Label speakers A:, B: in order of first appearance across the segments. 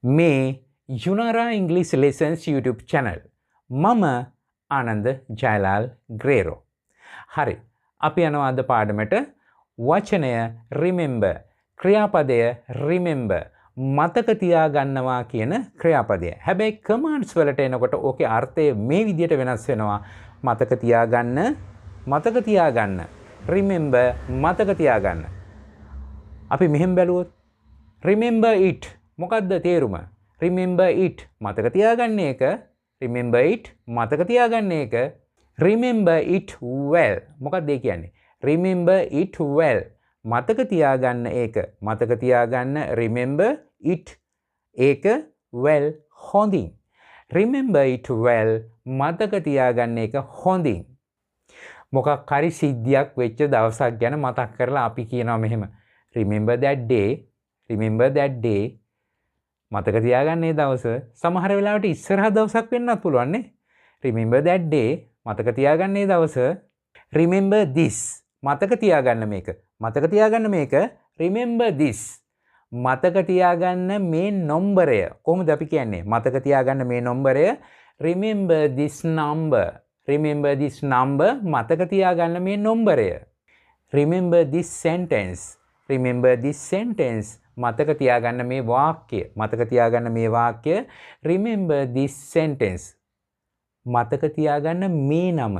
A: මේ Yunara English Lessons YouTube channel. මම ආනන්ද ජයලාල් ග්‍රේරෝ. හරි. අපි යනවා අද පාඩමට වචනය remember ක්‍රියාපදය remember මතක තියාගන්නවා කියන ක්‍රියාපදය. හැබැයි commands වලට එනකොට ඕකේ අර්ථය මේ විදිහට වෙනස් වෙනවා. මතක තියාගන්න remember මතක තියාගන්න. අපි මෙහෙම බැලුවොත් remember it මොකද්ද තේරුම? remember it මතක තියාගන්න එක. remember it මතක තියාගන්න එක. remember it well මොකක්ද ඒ කියන්නේ? remember it well මතක තියාගන්න ඒක. මතක තියාගන්න remember it ඒක well හොඳින්. remember it well මතක තියාගන්න එක හොඳින්. මොකක් හරි සිද්ධියක් වෙච්ච දවසක් ගැන මතක් කරලා අපි කියනවා මෙහෙම remember that day මතක තියාගන්න ඒ දවස. සමහර වෙලාවට ඉස්සරහ දවසක් වෙන්නත් පුළුවන් නේ. remember that day මතක තියාගන්න ඒ දවස. remember this මතක තියාගන්න මේක. remember this මතක තියාගන්න මේ නම්බරය. කොහොමද අපි කියන්නේ? මතක තියාගන්න මේ නම්බරය. remember this number මතක තියාගන්න මේ නම්බරය. remember this sentence මතක තියාගන්න මේ වාක්‍ය. remember this sentence මතක තියාගන්න මේ නම.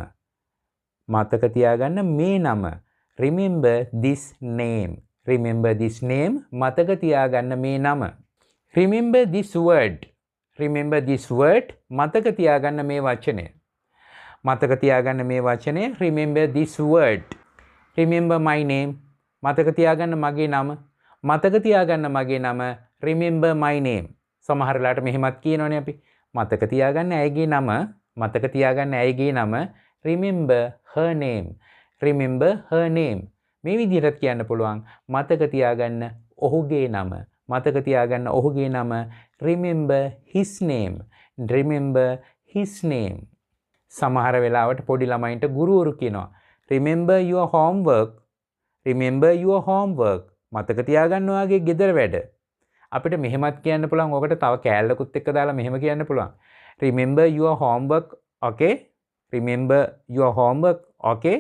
A: remember this name මතක තියාගන්න මේ නම. remember this word මතක තියාගන්න මේ වචනය. remember this word. remember my name මතක තියාගන්න මගේ නම. remember my name. සමහර වෙලාවට මෙහෙමත් කියනවනේ අපි. මතක තියාගන්න ඇයගේ නම. remember her name. මේ විදිහට කියන්න පුළුවන්. මතක තියාගන්න ඔහුගේ නම. remember his name. සමහර වෙලාවට පොඩි ළමයින්ට ගුරුවරු කියනවා remember your homework. මතක තියාගන්න ඔයාගේ ගෙදර වැඩ. අපිට මෙහෙමත් කියන්න පුළුවන්. ඔකට තව කෑල්ලකුත් එක්ක දාලා මෙහෙම කියන්න පුළුවන්. remember your homework okay.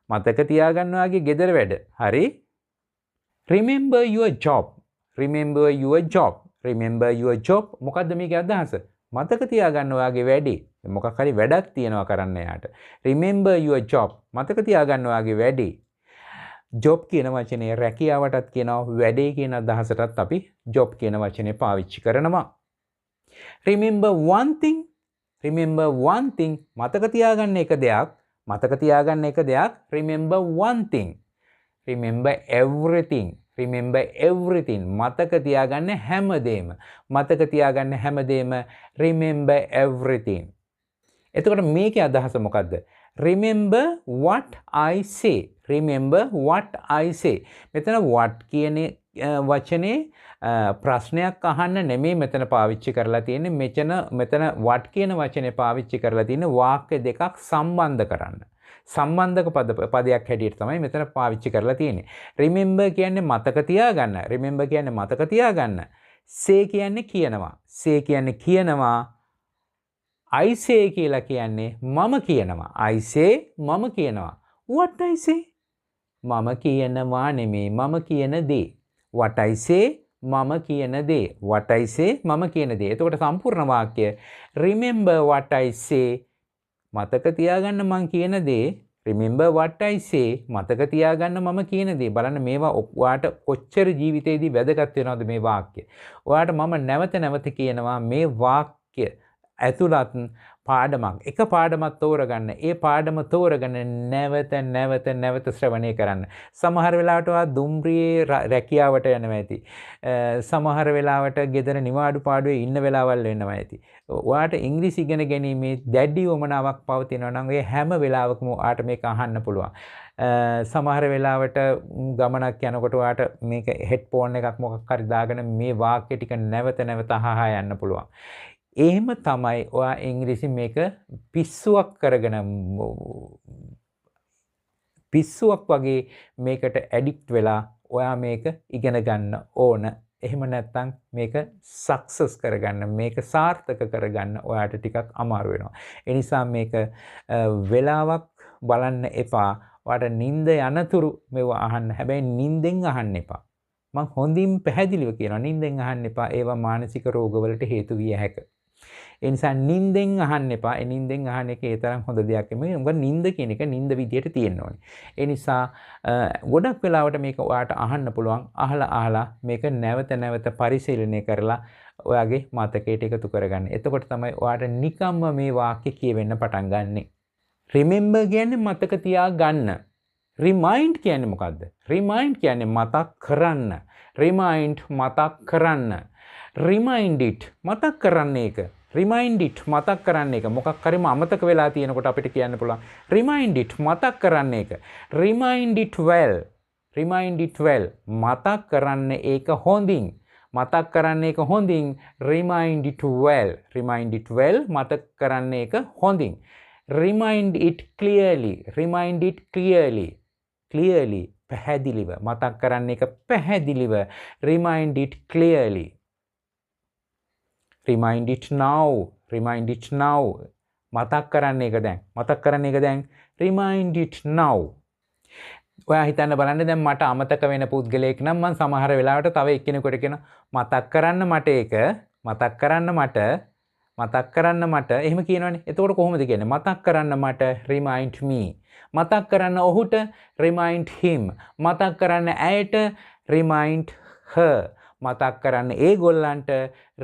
A: මතක තියාගන්න ඔයාගේ ගෙදර වැඩ. හරි. remember your job. මොකද්ද මේකේ අදහස? මතක තියාගන්න ඔයාගේ වැඩේ. මොකක් හරි වැඩක් තියෙනවා කරන්න යාට. remember your job මතක තියාගන්න ඔයාගේ වැඩේ. job කියන වචනේ රැකියාවටත් කියනවා, වැඩේ කියන අදහසටත් අපි job කියන වචනේ පාවිච්චි කරනවා. remember one thing මතක තියාගන්න එක දෙයක්. remember one thing. remember everything මතක තියාගන්න හැමදේම. remember everything. එතකොට මේකේ අදහස මොකද්ද? remember what I say. මෙතන what කියන වචනේ ප්‍රශ්නයක් අහන්න නෙමෙයි මෙතන පාවිච්චි කරලා තියෙන්නේ. මෙතන what කියන වචනේ පාවිච්චි කරලා තියෙන්නේ වාක්‍ය දෙකක් සම්බන්ධ කරන්න. සම්බන්ධක පදයක් හැටියට තමයි මෙතන පාවිච්චි කරලා තියෙන්නේ. remember කියන්නේ මතක තියාගන්න. say කියන්නේ කියනවා. I say කියලා කියන්නේ මම කියනවා. What I say? මම කියනවා නෙමෙයි මම කියන දේ. What I say? මම කියන දේ. එතකොට සම්පූර්ණ වාක්‍ය remember what I say මතක තියාගන්න මං කියන දේ. remember what I say මතක තියාගන්න මම කියන දේ. බලන්න මේවා ඔයාට කොච්චර ජීවිතේදී වැදගත් වෙනවද මේ වාක්‍ය. ඔයාට මම නැවත කියනවා මේ වාක්‍ය ඇතුළත් පාඩමක්. එක පාඩමක් තෝරගන්න. ඒ පාඩම තෝරගෙන නැවත ශ්‍රවණය කරන්න. සමහර වෙලාවට ඔයා දුම්රියේ රැකියාවට යනවා ඇති. සමහර වෙලාවට ගෙදර නිවාඩු පාඩුවේ ඉන්න වෙලාවල් වෙනවා ඇති. ඔයාට ඉංග්‍රීසි ඉගෙන ගැනීමේ දැඩි වමනාවක් පවතිනවා නම් ඒ හැම වෙලාවකම ඔයාට මේක අහන්න පුළුවන්. සමහර වෙලාවට ගමනක් යනකොට ඔයාට මේක හෙඩ්ෆෝන් එකක් මොකක් හරි දාගෙන මේ වාක්‍ය ටික නැවත අහහා යන්න පුළුවන්. එහෙම තමයි ඔයා ඉංග්‍රීසි මේක පිස්සුවක් කරගෙන පිස්සුවක් වගේ මේකට ඇඩික්ට් වෙලා ඔයා මේක ඉගෙන ගන්න ඕන. එහෙම නැත්නම් මේක සක්සස් කරගන්න මේක සාර්ථක කරගන්න ඔයාට ටිකක් අමාරු වෙනවා. ඒ නිසා මේක වෙලාවක් බලන්න එපා. ඔයාට නිින්ද යනතුරු මේව අහන්න. හැබැයි නිින්දෙන් අහන්න එපා. මම හොඳින් පැහැදිලිව කියනවා නිින්දෙන් අහන්න එපා. ඒවා මානසික රෝගවලට හේතු විය හැකියි. ඒ නිසා නිින්දෙන් අහන්න එපා. ඒ නිින්දෙන් අහන එක ඒ තරම් හොඳ දෙයක් නෙමෙයි. මොකද නිින්ද කියන එක නිින්ද විදියට තියෙන්න ඕනේ. ඒ නිසා ගොඩක් වෙලාවට මේක ඔයාට අහන්න පුළුවන්. අහලා මේක නැවත නැවත පරිශීලනය කරලා ඔයාගේ මතකයට එකතු කරගන්න. එතකොට තමයි ඔයාට නිකම්ම මේ වාක්‍ය කියවෙන්න පටන් ගන්නෙ. remember කියන්නේ මතක තියාගන්න. remind කියන්නේ මොකද්ද? remind කියන්නේ මතක් කරන්න. remind මතක් කරන්න. remind it මතක් කරන්න එක. remind it මතක් කරන්න එක. මොකක් හරිම අමතක වෙලා තියෙනකොට අපිට කියන්න පුළුවන් remind it මතක් කරන්න එක. remind it well. remind it well මතක් කරන්න ඒක හොඳින්. මතක් කරන්න ඒක හොඳින්. remind it well. remind it well මතක් කරන්න ඒක හොඳින්. remind it clearly. remind it clearly. clearly පැහැදිලිව මතක් කරන්න එක පැහැදිලිව. remind it clearly. remind it now. remind it now මතක් කරන්න එක දැන්. මතක් කරන්න එක දැන්. remind it now. ඔයා හිතන්න බලන්න දැන් මට අමතක වෙන පුද්ගලයෙක් නම් මම සමහර වෙලාවට තව එක්කෙනෙකුට කියන මතක් කරන්න මට ඒක මතක් කරන්න මට එහෙම කියනවනේ. එතකොට කොහොමද කියන්නේ? මතක් කරන්න මට remind me. මතක් කරන්න ඔහුට remind him. මතක් කරන්න ඇයට remind her. මතක් කරන්න ඒගොල්ලන්ට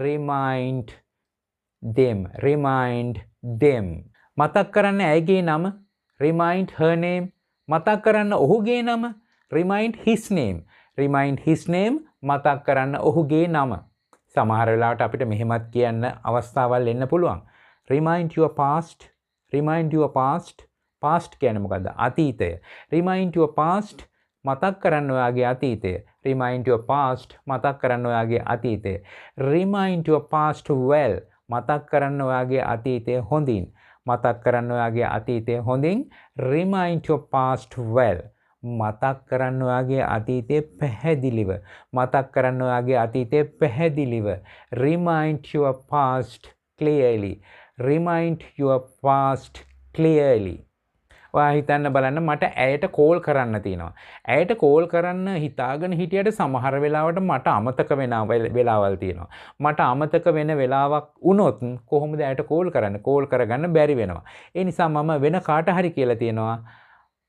A: remind them. remind them. මතක් කරන්න ඇයගේ නම remind her name. මතක් කරන්න ඔහුගේ නම remind his name. remind his name මතක් කරන්න ඔහුගේ නම. සමහර වෙලාවට අපිට මෙහෙමත් කියන්න අවස්ථාවල් එන්න පුළුවන්. remind your past. remind your past. past කියන්නේ මොකද්ද? අතීතය. remind your past මතක් කරන්න ඔයාගේ අතීතය. remind your past මතක් කරන්න ඔයාගේ අතීතය. remind your past well මතක් කරන්න ඔයාගේ අතීතය හොඳින්. මතක් කරන්න ඔයාගේ අතීතය හොඳින්. remind your past well මතක් කරන්න ඔයාගේ අතීතය පැහැදිලිව. මතක් කරන්න ඔයාගේ අතීතය පැහැදිලිව. remind your past clearly. remind your past clearly. ඔයා හිතන්න බලන්න මට ඇයට කෝල් කරන්න තියෙනවා. ඇයට කෝල් කරන්න හිතාගෙන හිටියට සමහර වෙලාවට මට අමතක වෙන වෙලාවල් තියෙනවා. මට අමතක වෙන වෙලාවක් වුණොත් කොහොමද ඇයට කෝල් කරන්න? කෝල් කරගන්න බැරි වෙනවා. ඒ නිසා මම වෙන කාට හරි කියලා තියෙනවා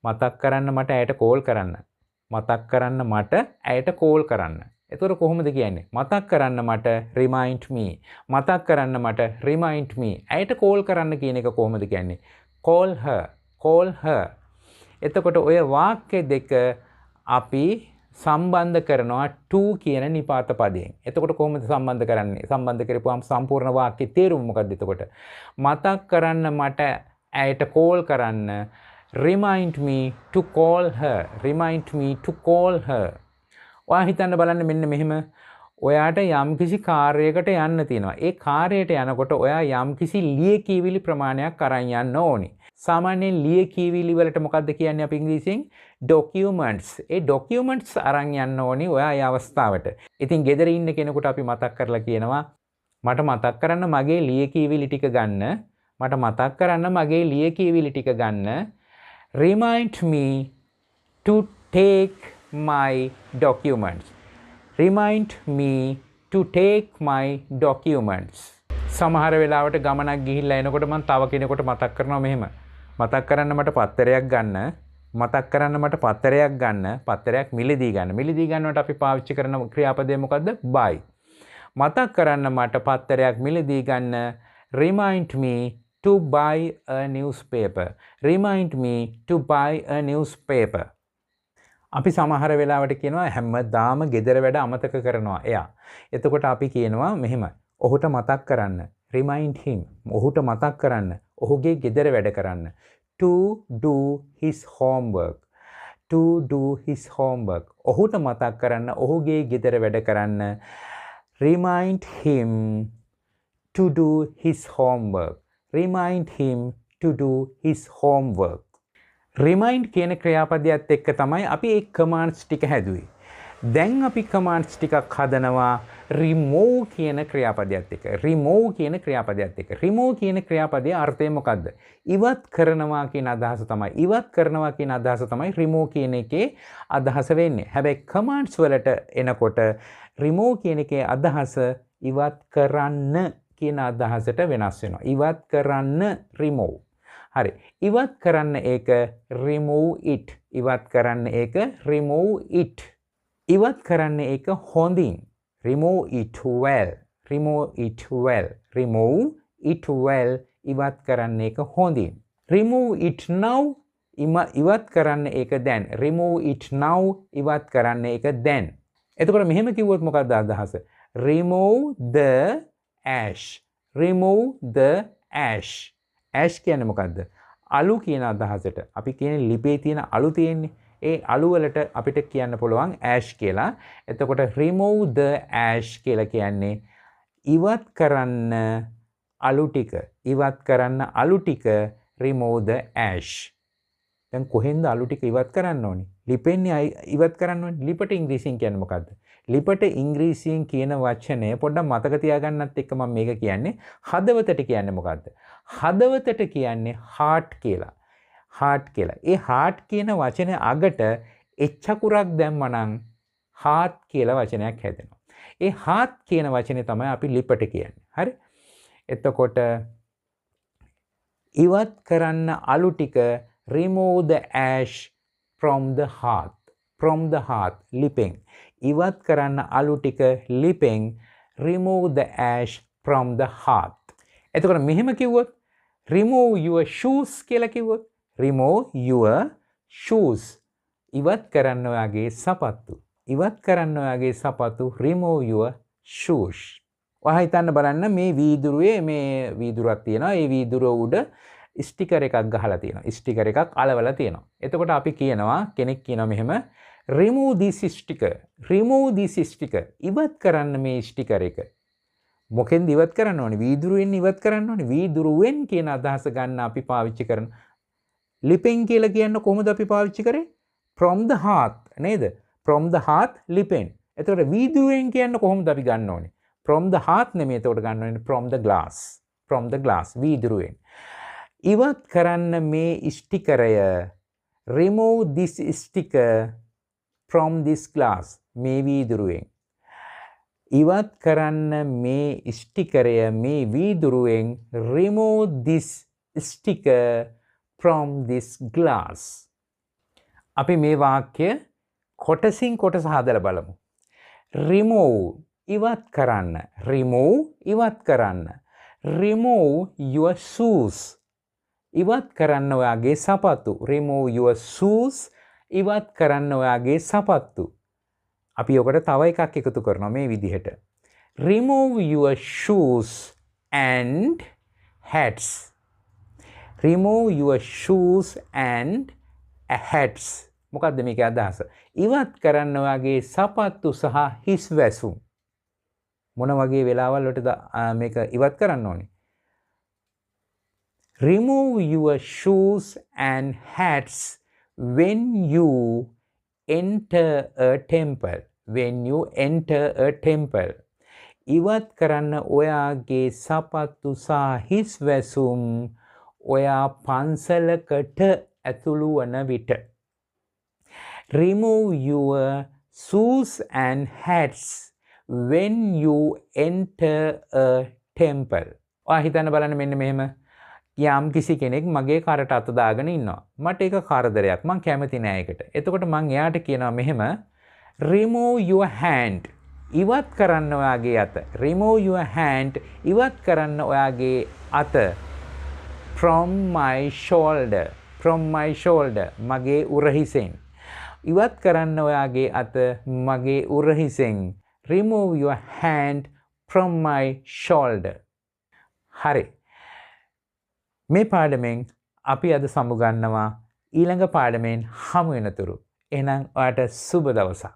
A: මතක් කරන්න මට ඇයට කෝල් කරන්න. මතක් කරන්න මට ඇයට කෝල් කරන්න. එතකොට කොහොමද කියන්නේ? මතක් කරන්න මට remind me. මතක් කරන්න මට remind me. ඇයට කෝල් කරන්න කියන එක කොහොමද කියන්නේ? call her. call her. එතකොට ඔය වාක්‍ය දෙක අපි සම්බන්ධ කරනවා to කියන නිපාත පදයෙන්. එතකොට කොහොමද සම්බන්ධ කරන්නේ? සම්බන්ධ කරපුවාම සම්පූර්ණ වාක්‍යයේ තේරුම මොකක්ද එතකොට? මතක් කරන්න මට ඇයට කෝල් කරන්න. remind me to call her. remind me to call her. ඔයා හිතන්න බලන්න මෙන්න මෙහෙම ඔයාට යම්කිසි කාර්යයකට යන්න තියෙනවා. ඒ කාර්යයට යනකොට ඔයා යම්කිසි ලියකියවිලි ප්‍රමාණයක් අරන් යන්න ඕනේ. සාමාන්‍යයෙන් ලියකියවිලි වලට මොකද්ද කියන්නේ අපි ඉංග්‍රීසියෙන්? documents. ඒ documents අරන් යන්න ඕනේ ඔයා ඒ අවස්ථාවට. ඉතින් ගෙදර ඉන්න කෙනෙකුට අපි මතක් කරලා කියනවා මට මතක් කරන්න මගේ ලියකියවිලි ටික ගන්න. මට මතක් කරන්න මගේ ලියකියවිලි ටික ගන්න. remind me to take my documents. remind me to take my documents. සමහර වෙලාවට ගමනක් ගිහිල්ලා එනකොට මම තව කෙනෙකුට මතක් කරනවා මෙහෙම. මතක් කරන්න මට පත්තරයක් ගන්න. මතක් කරන්න මට පත්තරයක් ගන්න. පත්තරයක් මිලදී ගන්න. මිලදී ගන්නවට අපි පාවිච්චි කරන ක්‍රියාපදය මොකද්ද? buy. මතක් කරන්න මට පත්තරයක් මිලදී ගන්න. remind me to buy a newspaper. remind me to buy a newspaper. අපි සමහර වෙලාවට කියනවා හැමදාම ගෙදර වැඩ අමතක කරනවා එයා. එතකොට අපි කියනවා මෙහෙම. ඔහුට මතක් කරන්න. remind him. ඔහුට මතක් කරන්න. ඔහුගේ ගෙදර වැඩ කරන්න. to do his homework. to do his homework. ඔහුට මතක් කරන්න ඔහුගේ ගෙදර වැඩ කරන්න. remind him to do his homework. remind him to do his homework. remind කියන ක්‍රියාපදයට එක්ක තමයි අපි ඒ commands ටික හැදුවේ. දැන් අපි කමාන්ඩ්ස් ටිකක් හදනවා remove කියන ක්‍රියාපදයට එක්ක. remove කියන ක්‍රියාපදයට එක්ක. remove කියන ක්‍රියාපදයේ අර්ථය මොකද්ද? ඉවත් කරනවා කියන අදහස තමයි. ඉවත් කරනවා කියන අදහස තමයි remove කියන එකේ අදහස වෙන්නේ. හැබැයි කමාන්ඩ්ස් වලට එනකොට remove කියන එකේ අදහස ඉවත් කරන්න කියන අදහසට වෙනස් වෙනවා. ඉවත් කරන්න remove. හරි. ඉවත් කරන්න ඒක remove it. ඉවත් කරන්න ඒක remove it. ඉවත් කරන්න ඒක හොඳින්. remove it well. remove it well. remove it well. ඉවත් කරන්න ඒක හොඳින්. remove it now. ඉවත් කරන්න ඒක දැන්. remove it now. ඉවත් කරන්න ඒක දැන්. එතකොට මෙහෙම කිව්වොත් මොකක්ද අදහස? remove the ash. remove the ash. ash කියන්නේ මොකද්ද? අලු කියන අදහසට. අපි කියන්නේ ලිපේ තියෙන අලු තියෙන්නේ. ඒ අලු වලට අපිට කියන්න පුළුවන් ash කියලා. එතකොට remove the ash කියලා කියන්නේ ඉවත් කරන්න අලු ටික. ඉවත් කරන්න අලු ටික remove the ash. දැන් කොහෙන්ද අලු ටික ඉවත් කරන්න ඕනේ? ලිපෙන් ඉවත් කරන්න ඕනේ. ලිපට ඉංග්‍රීසියෙන් කියන්නේ මොකද්ද? ලිපට ඉංග්‍රීසියෙන් කියන වචනය පොඩ්ඩක් මතක තියාගන්නත් එක්ක මම මේක කියන්නේ හදවතට කියන්නේ මොකද්ද? හදවතට කියන්නේ heart කියලා. heart කියලා. ඒ heart කියන වචනේ අගට එච්චකුරක් දැම්මනම් heart කියලා වචනයක් හැදෙනවා. ඒ heart කියන වචනේ තමයි අපි ලිපට කියන්නේ. හරි? එතකොට ඉවත් කරන්න අලු ටික remove the ash from the heart. from the heart ලිපෙන්. ඉවත් කරන්න අලු ටික ලිපෙන් remove the ash from the heart. එතකොට මෙහෙම කිව්වොත් remove your shoes කියලා කිව්වොත් remove your shoes. ඉවත් කරන්න ඔයාගේ සපත්තු. ඉවත් කරන්න ඔයාගේ සපත්තු remove your shoes. ඔයා හිතන්න බලන්න මේ වීදුරුවේ මේ වීදුරක් තියෙනවා. ඒ වීදුරුව උඩ ස්ටිකර් එකක් ගහලා තියෙනවා. ස්ටිකර් එකක් අලවලා තියෙනවා. එතකොට අපි කියනවා කෙනෙක් කියනවා මෙහෙම remove this sticker. remove this sticker. ඉවත් කරන්න මේ ස්ටිකර් එක. මොකෙන්ද ඉවත් කරන්න ඕනේ? වීදුරුවෙන් ඉවත් කරන්න ඕනේ. වීදුරුවෙන් කියන අදහස ගන්න අපි පාවිච්චි කරන ලිපෙන් කියලා කියන්න කොහොමද අපි පාවිච්චි කරේ? from the heart නේද? from the heart ලිපෙන්. එතකොට වීදුරුවෙන් කියන්න කොහොමද අපි ගන්න ඕනේ? from the heart නෙමෙයි එතකොට ගන්න ඕනේ from the glass. from the glass වීදුරුවෙන්. ඉවත් කරන්න මේ ස්ටිකරය. remove this sticker from this glass. මේ වීදුරුවෙන්. ඉවත් කරන්න මේ ස්ටිකරය මේ වීදුරුවෙන් remove this sticker from this glass. අපි මේ වාක්‍ය කොටසින් කොටස හදලා බලමු. remove ඉවත් කරන්න. remove ඉවත් කරන්න. remove your shoes. ඉවත් කරන්න ඔයාගේ සපත්තු. remove your shoes. ඉවත් කරන්න ඔයාගේ සපත්තු. අපි ඔකට තව එකක් එකතු කරනවා මේ විදිහට. remove your shoes and hats. remove your shoes and hats. මොකද්ද මේකේ අදහස? ඉවත් කරන්න ඔයාගේ සපත්තු සහ හිස් වැසුම්. මොන වගේ වෙලාවල් වලටද මේක ඉවත් කරන්න ඕනේ? remove your shoes and hats when you enter a temple. when you enter a temple. ඉවත් කරන්න ඔයාගේ සපත්තු සහ හිස් වැසුම් ඔයා පන්සලකට ඇතුළු වන විට. remove your shoes and hats when you enter a temple. ඔයා හිතන්න බලන්න මෙන්න මෙහෙම. යම් කිසි කෙනෙක් මගේ කරට අත දාගෙන ඉන්නවා. මට ඒක කරදරයක්. මං කැමති නෑ ඒකට. එතකොට මං එයාට කියනවා මෙහෙම remove your hand. ඉවත් කරන්න ඔයාගේ අත. remove your hand. ඉවත් කරන්න ඔයාගේ අත from my shoulder. from my shoulder. මගේ උරහිසෙන්. ඉවත් කරන්න ඔයාගේ අත මගේ උරහිසෙන්. remove your hand from my shoulder. හරි. මේ පාඩමෙන් අපි අද සමුගන්නවා ඊළඟ පාඩමෙන් හමු වෙනතුරු. එහෙනම් ඔයාට සුබ දවසක්.